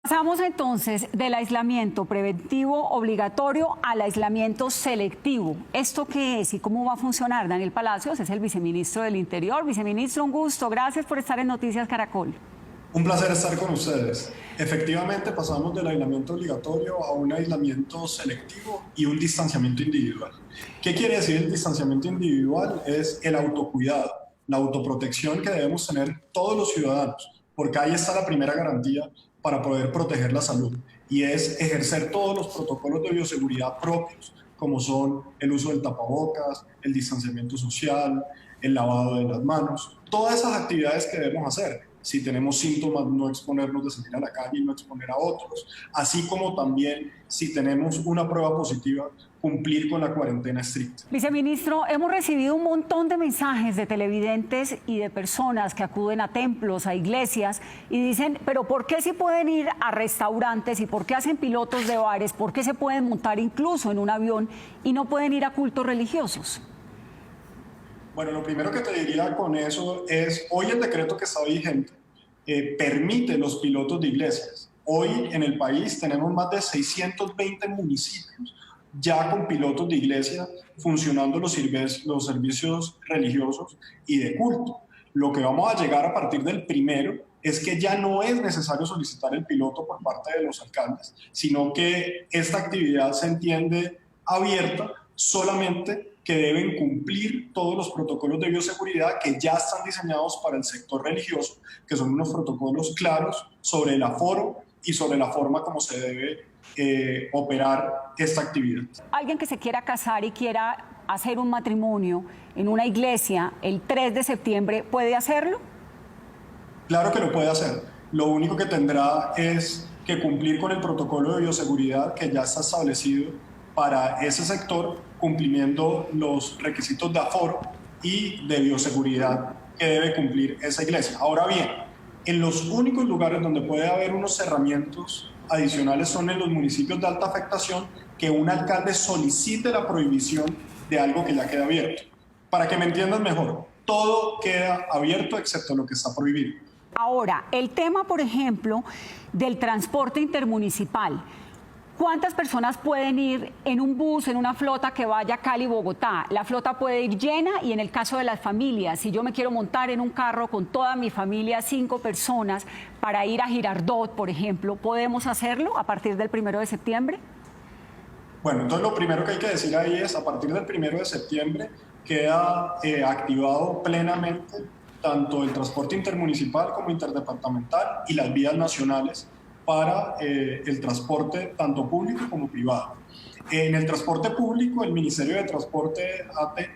Pasamos entonces del aislamiento preventivo obligatorio al aislamiento selectivo. ¿Esto qué es y cómo va a funcionar? Daniel Palacios es el viceministro del Interior. Viceministro, un gusto. Gracias por estar en Noticias Caracol. Un placer estar con ustedes. Efectivamente, pasamos del aislamiento obligatorio a un aislamiento selectivo y un distanciamiento individual. ¿Qué quiere decir el distanciamiento individual? Es el autocuidado, la autoprotección que debemos tener todos los ciudadanos, porque ahí está la primera garantía para poder proteger la salud, y es ejercer todos los protocolos de bioseguridad propios, como son el uso del tapabocas, el distanciamiento social, el lavado de las manos, todas esas actividades que debemos hacer. Si tenemos síntomas, no exponernos de salir a la calle y no exponer a otros, así como también si tenemos una prueba positiva, cumplir con la cuarentena estricta. Viceministro, hemos recibido un montón de mensajes de televidentes y de personas que acuden a templos, a iglesias y dicen, pero ¿por qué sí pueden ir a restaurantes y por qué hacen pilotos de bares? ¿Por qué se pueden montar incluso en un avión y no pueden ir a cultos religiosos? Bueno, lo primero que te diría con eso es, hoy el decreto que está vigente permite los pilotos de iglesias. Hoy en el país tenemos más de 620 municipios ya con pilotos de iglesia funcionando los servicios religiosos y de culto. Lo que vamos a llegar a partir del primero es que ya no es necesario solicitar el piloto por parte de los alcaldes, sino que esta actividad se entiende abierta, solamente que deben cumplir todos los protocolos de bioseguridad que ya están diseñados para el sector religioso, que son unos protocolos claros sobre el aforo y sobre la forma como se debe operar esta actividad. Alguien que se quiera casar y quiera hacer un matrimonio en una iglesia el 3 de septiembre, ¿puede hacerlo? Claro que lo puede hacer. Lo único que tendrá es que cumplir con el protocolo de bioseguridad que ya está establecido para ese sector, cumpliendo los requisitos de aforo y de bioseguridad que debe cumplir esa iglesia. Ahora bien, en los únicos lugares donde puede haber unos cerramientos adicionales son en los municipios de alta afectación, que un alcalde solicite la prohibición de algo que ya queda abierto. Para que me entiendas mejor, todo queda abierto excepto lo que está prohibido. Ahora, el tema, por ejemplo, del transporte intermunicipal. ¿Cuántas personas pueden ir en un bus, en una flota que vaya a Cali-Bogotá? La flota puede ir llena y en el caso de las familias, si yo me quiero montar en un carro con toda mi familia, 5 personas, para ir a Girardot, por ejemplo, ¿podemos hacerlo a partir del 1 de septiembre? Bueno, entonces lo primero que hay que decir ahí es, a partir del 1 de septiembre queda activado plenamente tanto el transporte intermunicipal como interdepartamental y las vías nacionales para el transporte tanto público como privado. En el transporte público, el Ministerio de Transporte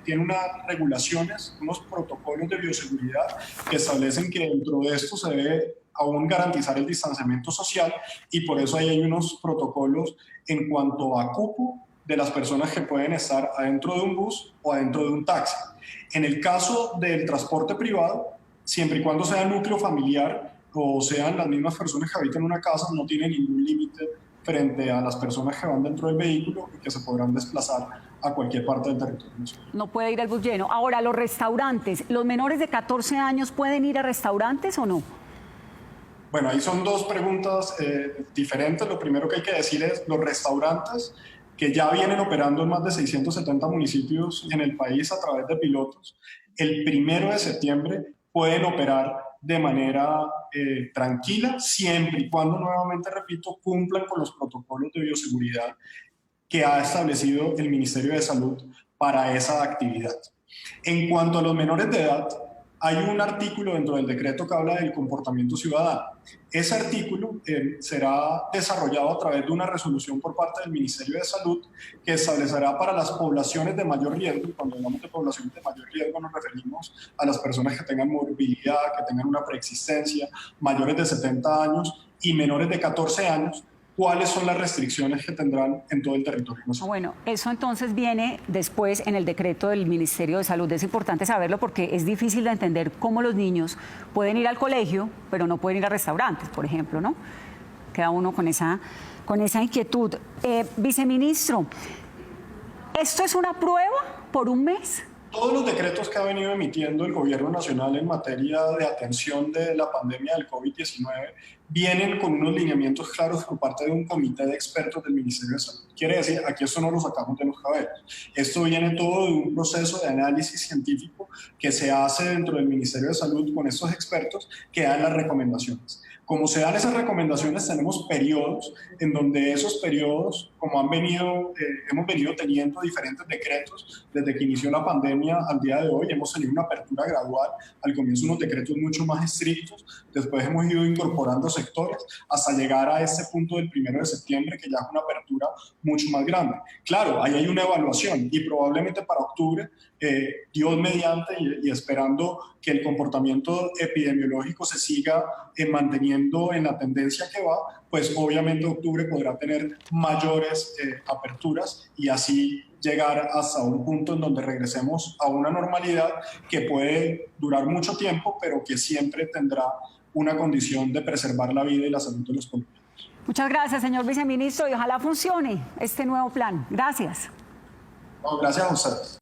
tiene unas regulaciones, unos protocolos de bioseguridad que establecen que dentro de esto se debe aún garantizar el distanciamiento social, y por eso hay unos protocolos en cuanto a cupo de las personas que pueden estar adentro de un bus o adentro de un taxi. En el caso del transporte privado, siempre y cuando sea núcleo familiar o sean las mismas personas que habitan una casa, no tiene ningún límite frente a las personas que van dentro del vehículo y que se podrán desplazar a cualquier parte del territorio nacional. No puede ir al bus lleno. Ahora, los restaurantes, ¿los menores de 14 años pueden ir a restaurantes o no? Bueno, ahí son dos preguntas diferentes. Lo primero que hay que decir es, los restaurantes que ya vienen operando en más de 670 municipios en el país a través de pilotos, el 1 de septiembre pueden operar de manera tranquila, siempre y cuando, nuevamente repito, cumplan con los protocolos de bioseguridad que ha establecido el Ministerio de Salud para esa actividad. En cuanto a los menores de edad, hay un artículo dentro del decreto que habla del comportamiento ciudadano. Ese artículo será desarrollado a través de una resolución por parte del Ministerio de Salud que establecerá para las poblaciones de mayor riesgo, y cuando hablamos de poblaciones de mayor riesgo nos referimos a las personas que tengan morbilidad, que tengan una preexistencia, mayores de 70 años y menores de 14 años, cuáles son las restricciones que tendrán en todo el territorio nacional. Bueno, eso entonces viene después en el decreto del Ministerio de Salud. Es importante saberlo porque es difícil de entender cómo los niños pueden ir al colegio, pero no pueden ir a restaurantes, por ejemplo, ¿no? Queda uno con esa inquietud. Viceministro, ¿esto es una prueba por un mes? Todos los decretos que ha venido emitiendo el gobierno nacional en materia de atención de la pandemia del COVID-19 vienen con unos lineamientos claros por parte de un comité de expertos del Ministerio de Salud. Quiere decir, aquí esto no lo sacamos de los cabellos. Esto viene todo de un proceso de análisis científico que se hace dentro del Ministerio de Salud con estos expertos que dan las recomendaciones. Como se dan esas recomendaciones, tenemos periodos en donde esos periodos, como hemos venido teniendo diferentes decretos desde que inició la pandemia al día de hoy, hemos tenido una apertura gradual, al comienzo unos decretos mucho más estrictos, después hemos ido incorporando sectores hasta llegar a este punto del 1 de septiembre, que ya es una apertura mucho más grande. Claro, ahí hay una evaluación y probablemente para octubre, Dios mediante y esperando que el comportamiento epidemiológico se siga manteniendo en la tendencia que va, pues obviamente octubre podrá tener mayores aperturas y así llegar hasta un punto en donde regresemos a una normalidad que puede durar mucho tiempo, pero que siempre tendrá una condición de preservar la vida y la salud de los colombianos. Muchas gracias, señor viceministro, y ojalá funcione este nuevo plan. Gracias. No, gracias a ustedes.